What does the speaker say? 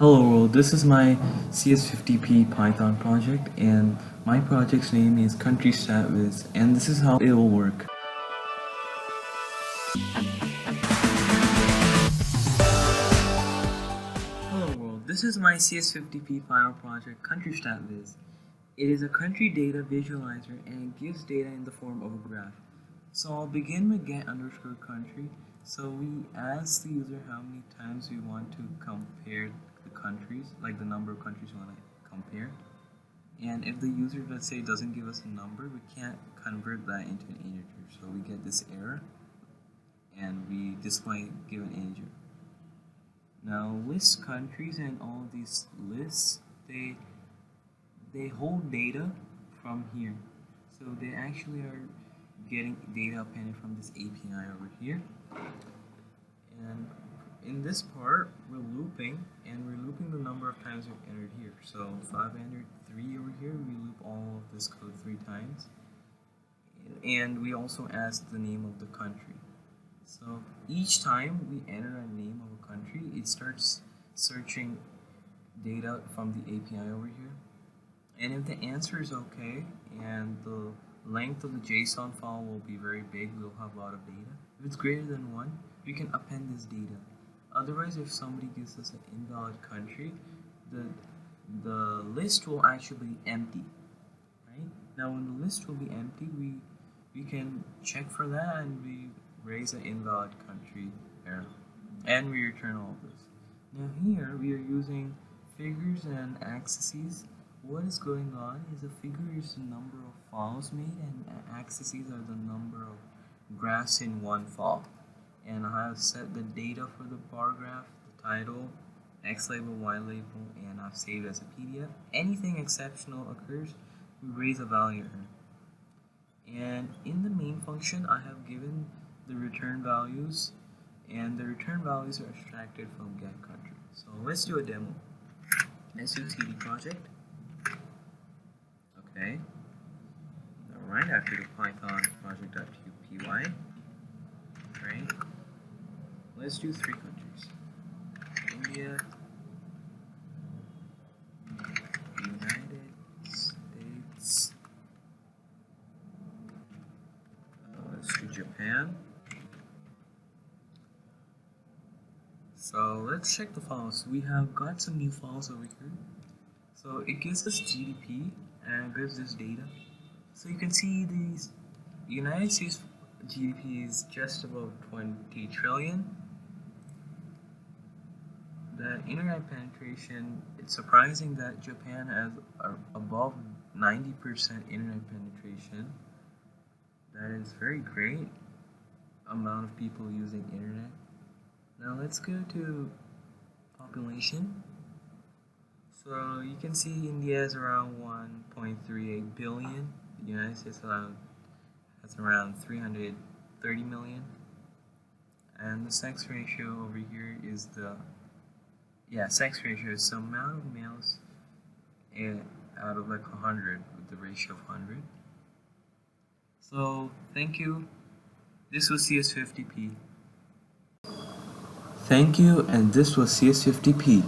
Hello world, this is my CS50P Python project and my project's name is CountryStatViz and this is how it will work. Hello world, this is my CS50P final project CountryStatViz. It is a country data visualizer and it gives data in the form of a graph. So I'll begin with get_country. So we ask the user how many times we want to compare the countries, like the number of countries we want to compare. And if the user, let's say, doesn't give us a number, we can't convert that into an integer. So we get this error and we display given integer. Now list countries and all of these lists, they hold data from here. So they actually are getting data appended from this API over here. And in this part, we're looping, and we're looping the number of times we've entered here. So 503 over here, we loop all of this code 3 times. And we also ask the name of the country. So each time we enter a name of a country, it starts searching data from the API over here. And if the answer is okay, and the length of the JSON file will be very big, we'll have a lot of data. If it's greater than 1, we can append this data. Otherwise, if somebody gives us an invalid country, the list will actually be empty. Right? Now when the list will be empty, we can check for that and we raise an invalid country error. And we return all of this. Now here we are using figures and axes. What is going on is a figure is the number of files made and axes are the number of graphs in one file. And I have set the data for the bar graph, the title, X label, Y label, and I've saved as a PDF. Anything exceptional occurs, we raise a value error. And in the main function, I have given the return values, and the return values are extracted from getCountry. So let's do a demo. Let's do CD project. Okay. Alright, after the Python project.py. Right. Let's do 3 countries. India, United States, let's do Japan. So let's check the files. We have got some new files over here. So it gives us GDP and it gives us data. So you can see these United States GDP is just about 20 trillion. The internet penetration, it's surprising that Japan has above 90% internet penetration. That is very great amount of people using internet. Now let's go to population. So you can see India is around 1.38 billion. The United States has around 330 million. And the sex ratio over here is sex ratio is the amount of males out of like 100 with the ratio of 100. So thank you. This was CS50P. Thank you, and this was CS50P.